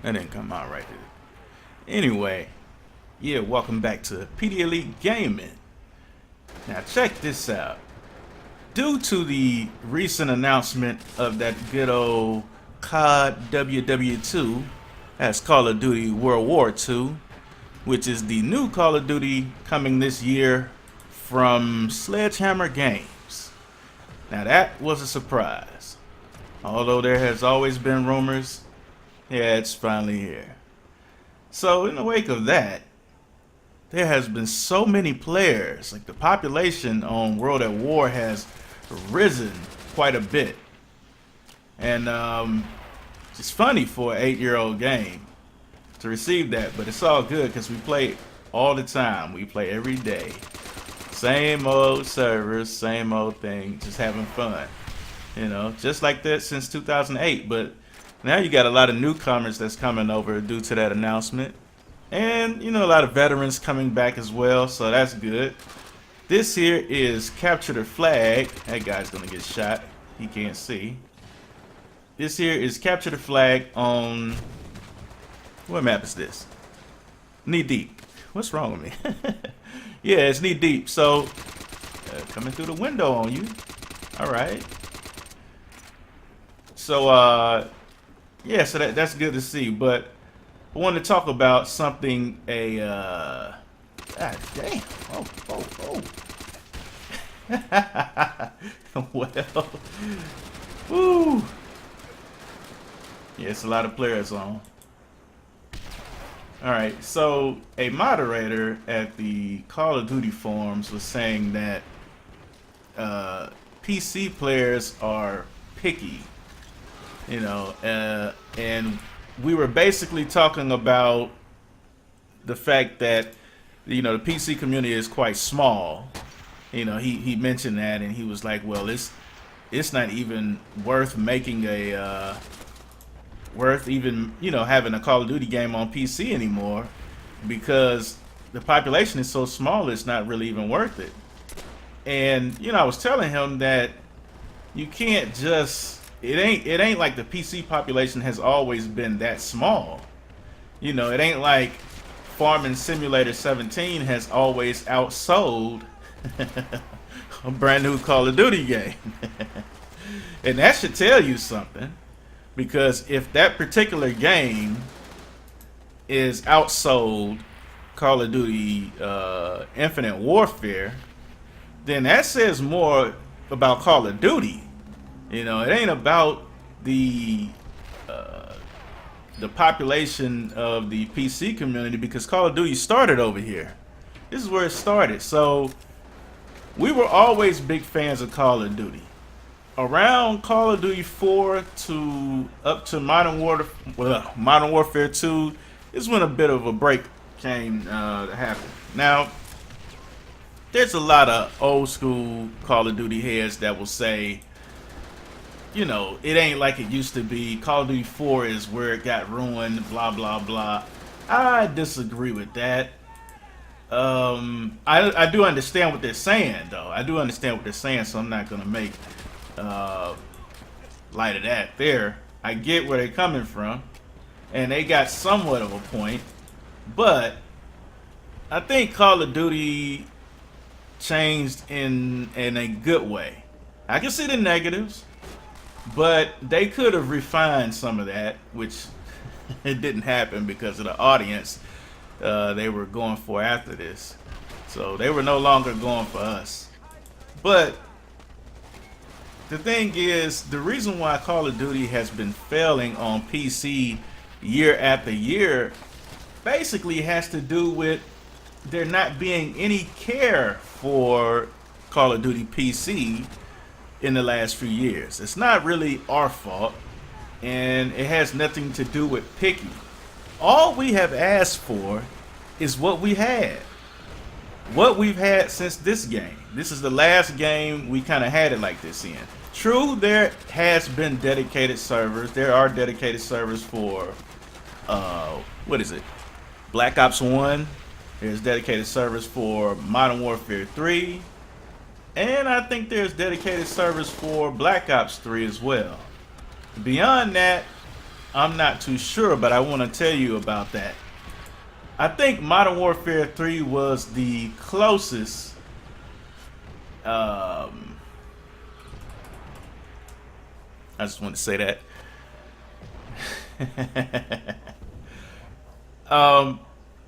That didn't come out right there. Anyway, yeah, welcome back to PDElite Gaming. Now check this out. Due to the recent announcement of that good old codwwII as Call of Duty World War II, which is the new Call of Duty coming this year from Sledgehammer Games. Now that was a surprise. Although there has always been rumors, yeah, it's finally here. So in the wake of that, there has been so many players. Like the population on World at War has risen quite a bit. And it's funny for an 8-year-old game to receive that, but it's all good because we play all the time. We play every day. Same old servers, same old thing, just having fun. You know, just like that since 2008. But now you got a lot of newcomers that's coming over due to that announcement. And, you know, a lot of veterans coming back as well, so that's good. This here is Capture the Flag. That guy's gonna get shot. He can't see. This here is Capture the Flag on... What map is this? Knee Deep. What's wrong with me? Yeah, it's Knee Deep. So, coming through the window on you. Alright. So, yeah, so that's good to see. But I want to talk about something, God damn. Oh. Well, woo. Yeah, it's a lot of players on. Alright, so a moderator at the Call of Duty forums was saying that PC players are picky, you know, and we were basically talking about the fact that, you know, the PC community is quite small. You know, he mentioned that, and he was like, well, it's not even worth making a you know, having a Call of Duty game on PC anymore, because the population is so small, it's not really even worth it. And, you know, I was telling him that you can't just, it ain't like the PC population has always been that small. You know, it ain't like Farming Simulator 17 has always outsold a brand new Call of Duty game. And that should tell you something. Because if that particular game is outsold Call of Duty Infinite Warfare, then that says more about Call of Duty. You know, it ain't about the population of the PC community, because Call of Duty started over here. This is where it started. So we were always big fans of Call of Duty. Around Call of Duty 4 to up to Modern Warfare 2 is when a bit of a break came to happen. Now, there's a lot of old school Call of Duty heads that will say, you know, it ain't like it used to be. Call of Duty 4 is where it got ruined, blah, blah, blah. I disagree with that. I do understand what they're saying, though. I do understand what they're saying, so I'm not going to make light of that there. I get where they're coming from, and they got somewhat of a point, but I think Call of Duty changed in a good way. I can see the negatives, but they could have refined some of that, which it didn't happen because of the audience they were going for after this. So they were no longer going for us. But the thing is, the reason why Call of Duty has been failing on PC year after year basically has to do with there not being any care for Call of Duty PC in the last few years. It's not really our fault, and it has nothing to do with picky. All we have asked for is what we had. What we've had since this game. This is the last game we kind of had it like this in. True, there has been dedicated servers. There are dedicated servers for, what is it? Black Ops 1. There's dedicated servers for Modern Warfare 3. And I think there's dedicated servers for Black Ops 3 as well. Beyond that, I'm not too sure, but I want to tell you about that. I think Modern Warfare 3 was the closest. Um, I just want to say that. um,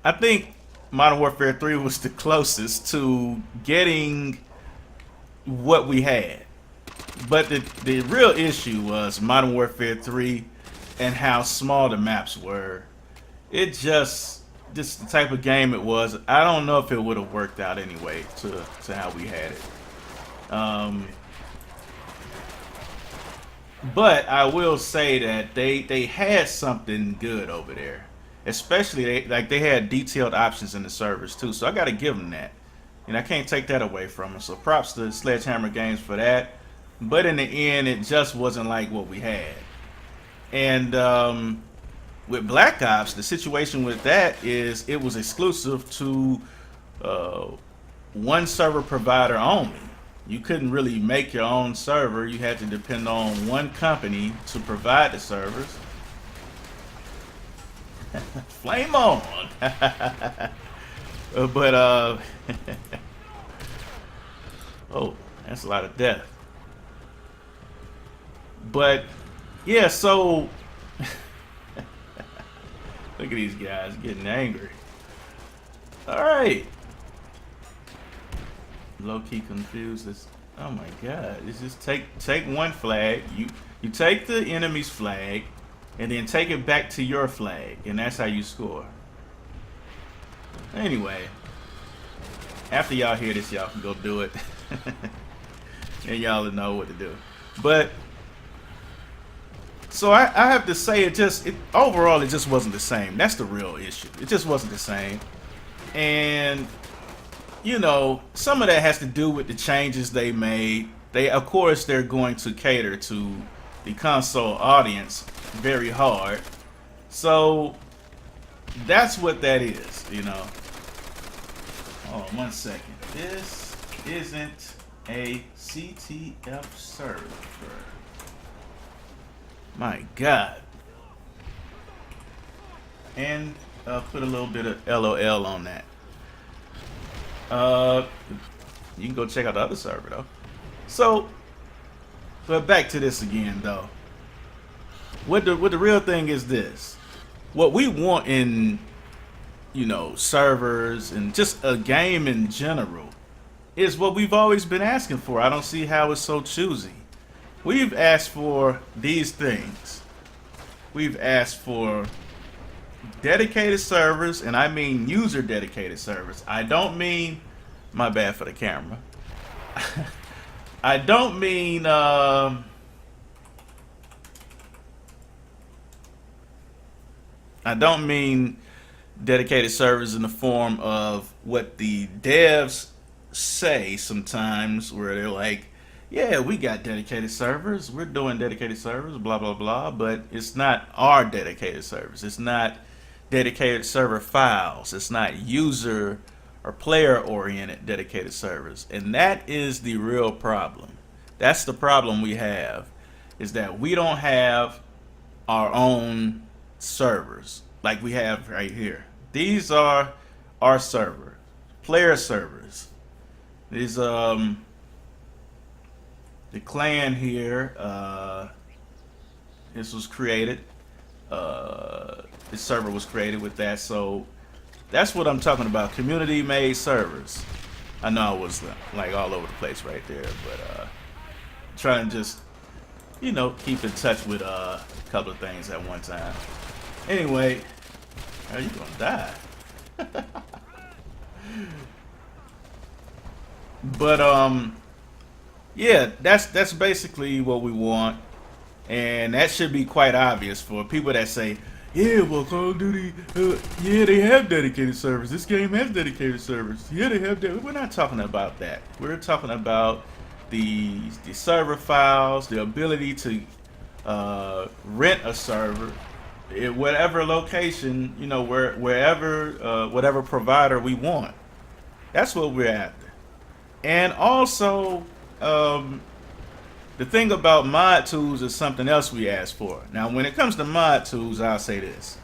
I think Modern Warfare 3 was the closest to getting what we had. But the real issue was Modern Warfare 3 and how small the maps were. It just the type of game it was. I don't know if it would have worked out anyway to how we had it. But I will say that they had something good over there. Especially they had detailed options in the servers too. So I got to give them that. And I can't take that away from them. So props to Sledgehammer Games for that. But in the end, it just wasn't like what we had. And with Black Ops, the situation with that is it was exclusive to one server provider only. You couldn't really make your own server. You had to depend on one company to provide the servers. Flame on! But oh, that's a lot of death. But yeah, so look at these guys getting angry. All right, low key confused. This, oh my god! It's just take one flag. You take the enemy's flag, and then take it back to your flag, and that's how you score. Anyway, after y'all hear this, y'all can go do it, and y'all will know what to do. But so I have to say, overall, it just wasn't the same. That's the real issue. It just wasn't the same. And, you know, some of that has to do with the changes they made. Of course, they're going to cater to the console audience very hard. So that's what that is, you know. Oh, 1 second. This isn't a CTF server. My God. And put a little bit of LOL on that. You can go check out the other server though. So, but back to this again though. What the real thing is this. What we want in, you know, servers and just a game in general is what we've always been asking for. I don't see how it's so choosy. We've asked for these things. We've asked for dedicated servers, and I mean user dedicated servers. I don't mean, my bad for the camera. I don't mean I don't mean dedicated servers in the form of what the devs say sometimes, where they're like, yeah, we got dedicated servers, we're doing dedicated servers, blah blah blah, but it's not our dedicated servers. It's not dedicated server files. It's not user or player oriented dedicated servers. And that is the real problem. That's the problem we have, is that we don't have our own servers like we have right here. These are our server, player servers. These the clan here, this was created, this server was created with that. So that's what I'm talking about, community made servers. I know I was like all over the place right there, but trying to just, you know, keep in touch with a couple of things at one time. Anyway, are you gonna die? But yeah, that's basically what we want, and that should be quite obvious for people that say, yeah, well, Call of Duty, yeah, they have dedicated servers. This game has dedicated servers. Yeah, they have that. We're not talking about that. We're talking about the server files, the ability to rent a server at whatever location, you know, wherever, whatever provider we want. That's what we're after. And also, the thing about mod tools is something else we ask for. Now, when it comes to mod tools, I'll say this.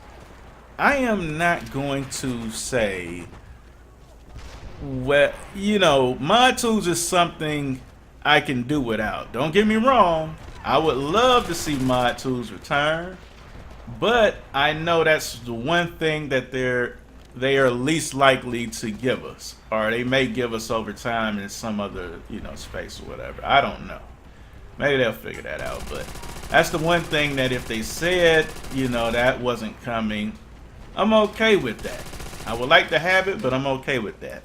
I am not going to say, well, you know, mod tools is something I can do without. Don't get me wrong. I would love to see mod tools return, but I know that's the one thing that they are least likely to give us, or they may give us over time in some other, you know, space or whatever. I don't know. Maybe they'll figure that out, but that's the one thing that if they said, you know, that wasn't coming, I'm okay with that. I would like to have it, but I'm okay with that.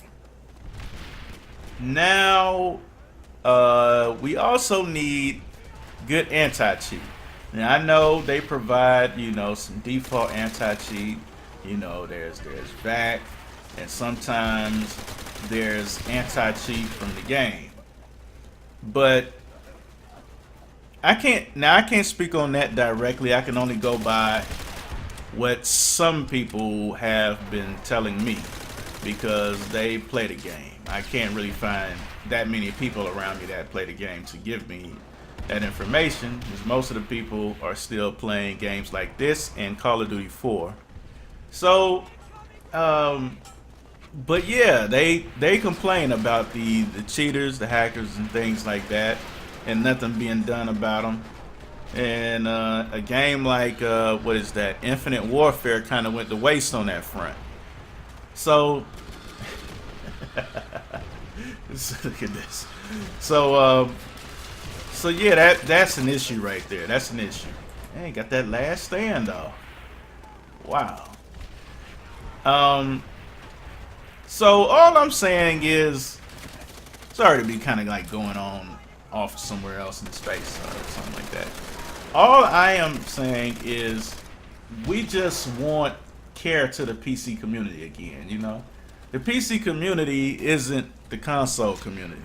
Now, we also need good anti-cheat. Now, I know they provide, you know, some default anti-cheat. You know, there's VAC, and sometimes there's anti-cheat from the game. But I can't speak on that directly. I can only go by what some people have been telling me because they play the game. I can't really find that many people around me that play the game to give me that information, because most of the people are still playing games like this and Call of Duty 4. So, but yeah, they complain about the cheaters, the hackers, and things like that, and nothing being done about them. And a game like what is that? Infinite Warfare kind of went to waste on that front. So look at this. So yeah, that's an issue right there. That's an issue. Hey, got that last stand though. Wow. So all I'm saying is, sorry to be kind of like going on off somewhere else in space or something like that. All I am saying is we just want care to the PC community again, you know? The PC community isn't the console community.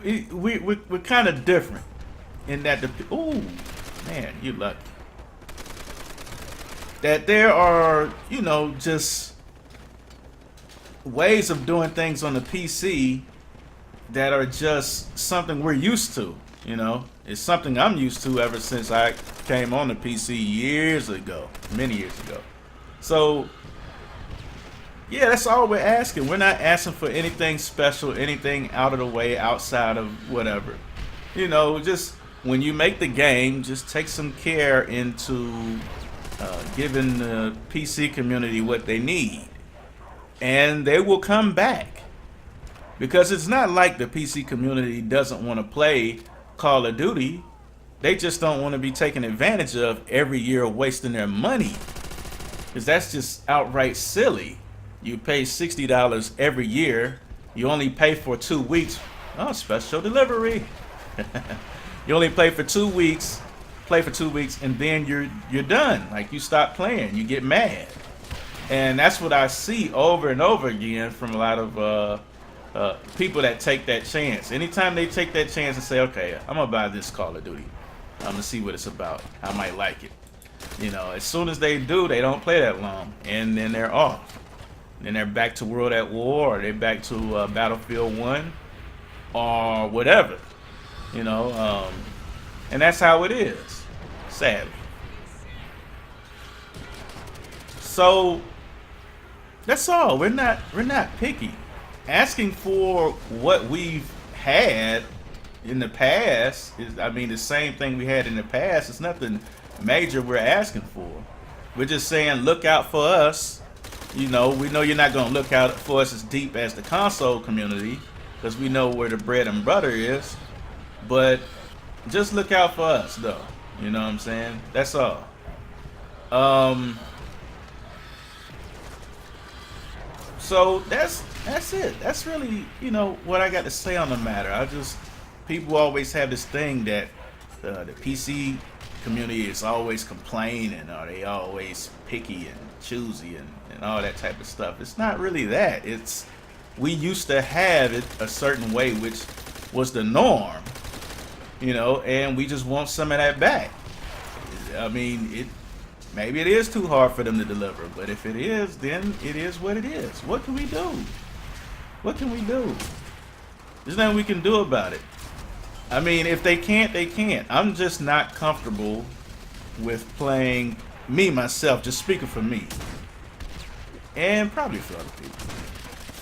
We're kind of different in that ooh, man, you lucky. That there are, you know, just ways of doing things on the PC that are just something we're used to, you know. It's something I'm used to ever since I came on the PC years ago, many years ago. So, yeah, that's all we're asking. We're not asking for anything special, anything out of the way, outside of whatever. You know, just when you make the game, just take some care into giving the PC community what they need. And they will come back. Because it's not like the PC community doesn't want to play Call of Duty. They just don't want to be taken advantage of every year, wasting their money. Because that's just outright silly. You pay $60 every year. You only pay for 2 weeks. Oh, special delivery. You only play for 2 weeks. Play for 2 weeks, and then you're done. Like, you stop playing. You get mad. And that's what I see over and over again from a lot of people that take that chance. Anytime they take that chance and say, okay, I'm gonna buy this Call of Duty, I'm gonna see what it's about, I might like it. You know, as soon as they do, they don't play that long, and then they're off. Then they're back to World at War, or they're back to Battlefield 1, or whatever. You know, and that's how it is, sadly. So that's all. We're not picky. Asking for what we've had in the past is, I mean, the same thing we had in the past. It's nothing major we're asking for. We're just saying, look out for us. You know, we know you're not going to look out for us as deep as the console community, because we know where the bread and butter is. But just look out for us, though. You know what I'm saying? That's all. So that's it. That's really, you know, what I got to say on the matter. People always have this thing that the PC community is always complaining, or they always picky and choosy and all that type of stuff. It's not really that. It's, we used to have it a certain way, which was the norm, you know, and we just want some of that back. I mean, maybe it is too hard for them to deliver, but if it is, then it is what it is. What can we do? What can we do? There's nothing we can do about it. I mean, if they can't, they can't. I'm just not comfortable with playing, me myself, just speaking for me, and probably for other people.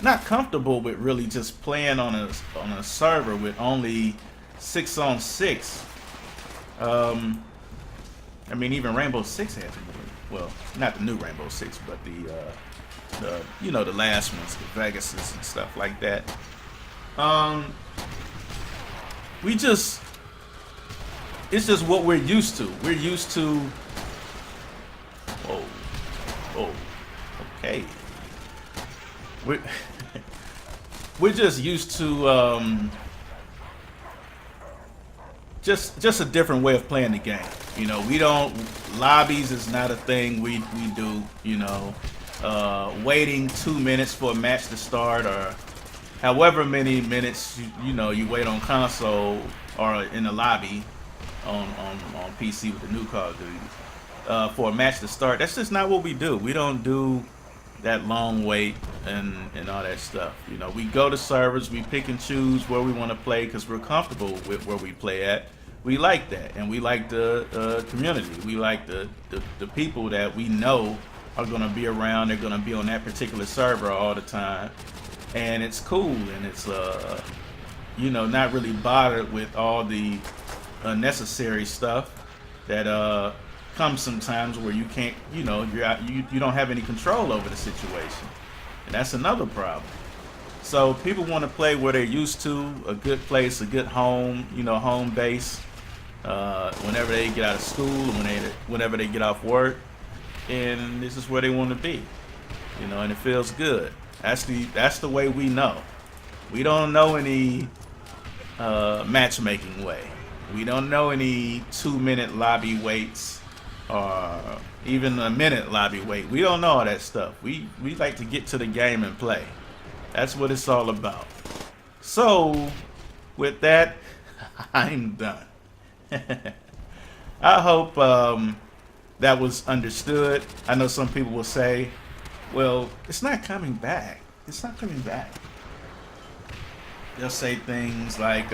Not comfortable with really just playing on a server with only 6-on-6. I mean, even Rainbow Six had well, not the new Rainbow Six, but the you know, the last ones, the Vegases and stuff like that. We just, it's just what we're used to. We're used to. Whoa, okay. We're just used to just a different way of playing the game. You know, we don't, lobbies is not a thing we do. You know, waiting 2 minutes for a match to start, or however many minutes you know you wait on console or in the lobby on PC with the new Call of Duty for a match to start. That's just not what we do. We don't do that long wait and all that stuff. You know, we go to servers, we pick and choose where we want to play because we're comfortable with where we play at. We like that, and we like the community. We like the people that we know are going to be around. They're going to be on that particular server all the time, and it's cool, and it's you know, not really bothered with all the unnecessary stuff that comes sometimes where you can't, you know, you don't have any control over the situation, and that's another problem. So people want to play where they're used to, a good place, a good home, you know, home base. Whenever they get out of school, whenever they get off work, and this is where they want to be, you know, and it feels good. That's the way we know. We don't know any matchmaking way. We don't know any 2-minute lobby waits or even a minute lobby wait. We don't know all that stuff. We like to get to the game and play. That's what it's all about. So with that, I'm done. I hope that was understood. I know some people will say, well, it's not coming back. It's not coming back. They'll say things like,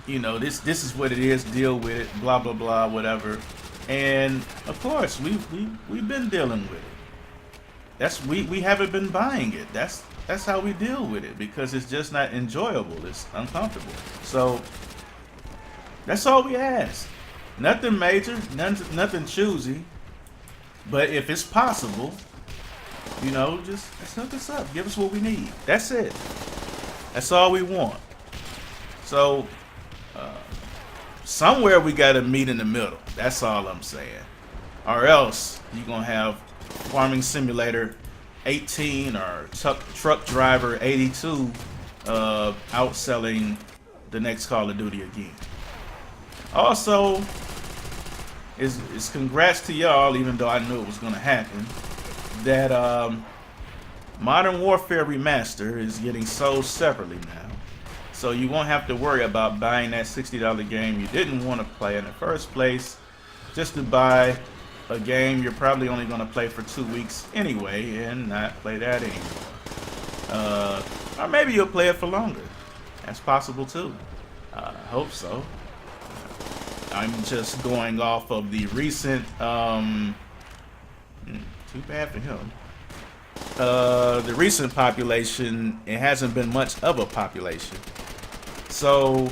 you know, this is what it is, deal with it, blah, blah, blah, whatever. And of course, we've been dealing with it. We haven't been buying it. That's how we deal with it, because it's just not enjoyable. It's uncomfortable. So that's all we ask. Nothing major, nothing choosy. But if it's possible, you know, just hook us up. Give us what we need. That's it. That's all we want. So somewhere we gotta meet in the middle. That's all I'm saying. Or else you're gonna have Farming Simulator 18 or Truck Driver 82 outselling the next Call of Duty again. Also, is congrats to y'all, even though I knew it was going to happen, that Modern Warfare Remaster is getting sold separately now. So you won't have to worry about buying that $60 game you didn't want to play in the first place, just to buy a game you're probably only going to play for 2 weeks anyway and not play that anymore. Or maybe you'll play it for longer. That's possible too. I hope so. I'm just going off of the recent, too bad for him. The recent population, it hasn't been much of a population. So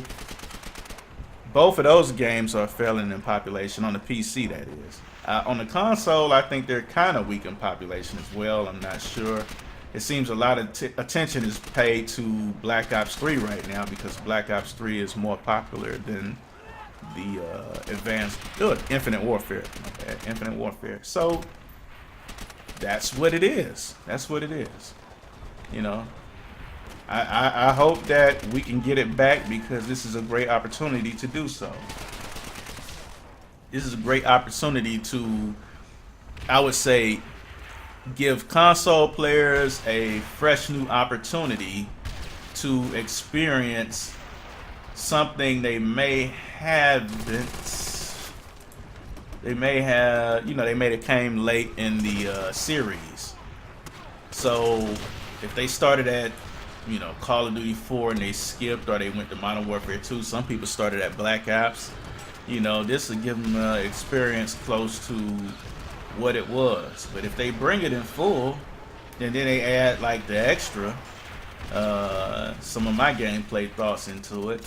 both of those games are failing in population on the PC, that is. On the console, I think they're kind of weak in population as well. I'm not sure. It seems a lot of attention is paid to Black Ops 3 right now, because Black Ops 3 is more popular than the Infinite Warfare. Infinite Warfare. So that's what it is. That's what it is. You know, I hope that we can get it back, because this is a great opportunity to do so. This is a great opportunity to, I would say, give console players a fresh new opportunity to experience something they may haven't. They may have, you know, they may have came late in the series. So if they started at you know, Call of Duty 4 and they skipped, or they went to Modern Warfare 2. Some people started at Black Ops. You know, this will give them experience close to what it was. But if they bring it in full, and then they add like the extra, some of my gameplay thoughts into it,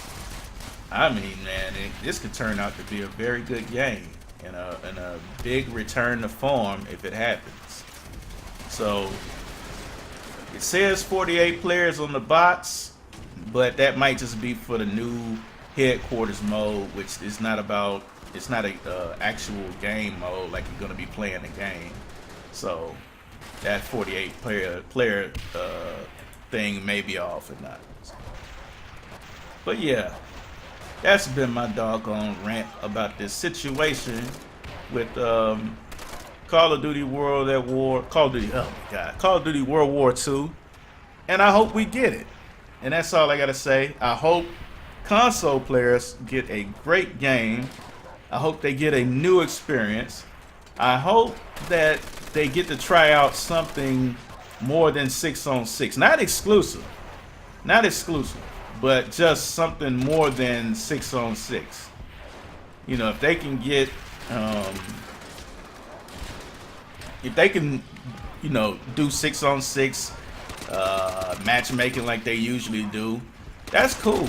I mean, man, this could turn out to be a very good game and a big return to form if it happens. So it says 48 players on the box, but that might just be for the new headquarters mode, which is not about, it's not a actual game mode like you're gonna be playing the game. So that 48 player thing may be off or not. But yeah, that's been my doggone rant about this situation with Call of Duty World at War, Call of Duty, oh my God, Call of Duty World War II, and I hope we get it. And that's all I gotta say. I hope console players get a great game. I hope they get a new experience. I hope that they get to try out something more than 6-on-6. Not exclusive. Not exclusive. But just something more than 6-on-6. You know, if they can get, if they can, you know, do 6-on-6 matchmaking like they usually do, that's cool.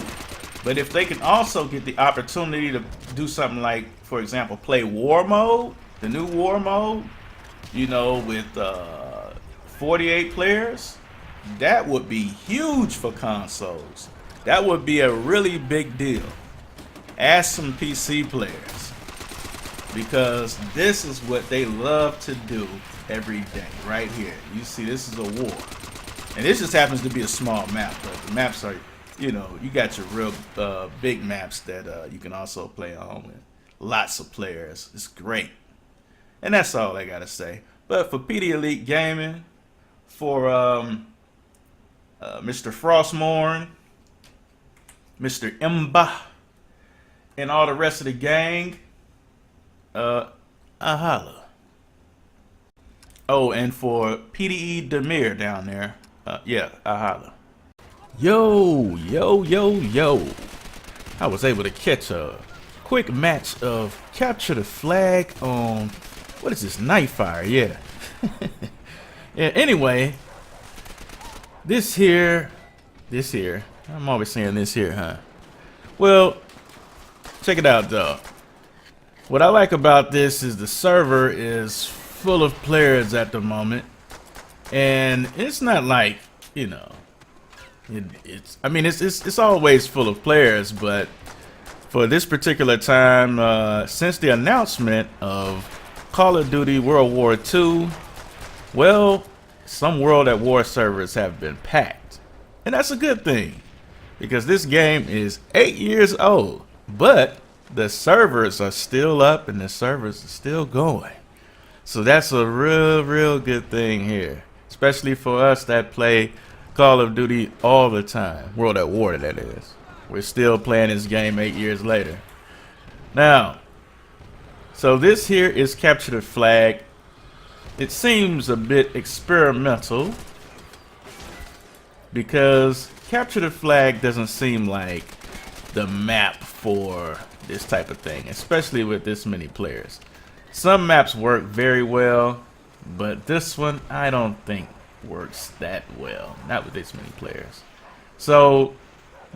But if they can also get the opportunity to do something like, for example, play War Mode, the new War Mode, you know, with 48 players, that would be huge for consoles. That would be a really big deal. Ask some PC players, because this is what they love to do every day, right here. You see, this is a war. And this just happens to be a small map, but the maps are, you know, you got your real big maps that you can also play on with lots of players. It's great. And that's all I gotta say. But for PDElite Gaming, for Mr. Frostmourne, Mr. Imba, and all the rest of the gang, I holla. Oh, and for PDE Demir down there, yeah, I holla. Yo, I was able to catch a quick match of Capture the Flag on, what is this, Nightfire, yeah. Yeah, anyway, this here, I'm always saying this here, huh? Well, check it out though. What I like about this is the server is full of players at the moment, and it's not like, you know, I mean, it's always full of players, but for this particular time, since the announcement of Call of Duty World War II, well, some World at War servers have been packed. And that's a good thing, because this game is 8 years old, but the servers are still up and the servers are still going. So that's a real good thing here, especially for us that play Call of Duty all the time. World at War, that is. We're still playing this game 8 years later. Now, so this here is Capture the Flag. It seems a bit experimental, because Capture the Flag doesn't seem like the map for this type of thing, especially with this many players. Some maps work very well, but this one I don't think works that well, not with this many players. So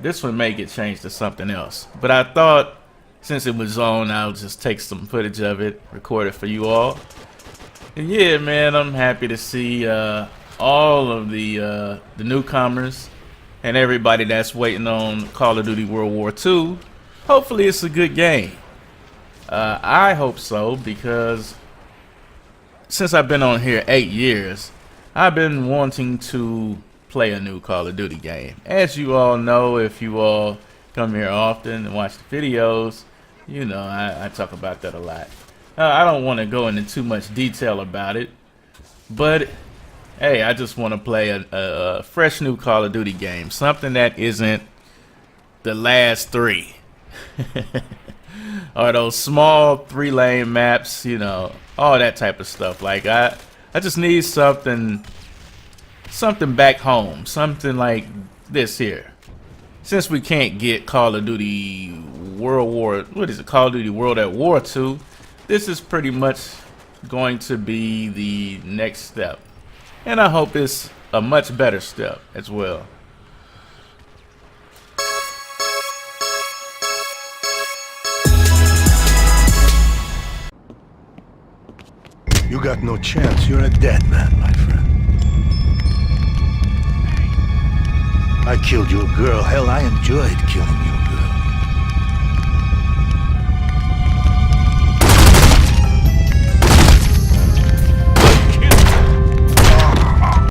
this one may get changed to something else, but I thought since it was on, I'll just take some footage of it, record it for you all. And yeah, man, I'm happy to see all of the newcomers and everybody that's waiting on Call of Duty World War II. Hopefully it's a good game. I hope so, because since I've been on here 8 years, I've been wanting to play a new Call of Duty game. As you all know, if you all come here often and watch the videos, you know I talk about that a lot. I don't want to go into too much detail about it, but hey, I just want to play a fresh new Call of Duty game, something that isn't the last three. Or those small 3-lane maps, you know, all that type of stuff. Like I just need something back home, something like this here. Since we can't get Call of Duty Call of Duty World at War 2, this is pretty much going to be the next step. And I hope it's a much better step as well. You got no chance. You're a dead man, my friend. I killed your girl. Hell, I enjoyed killing you.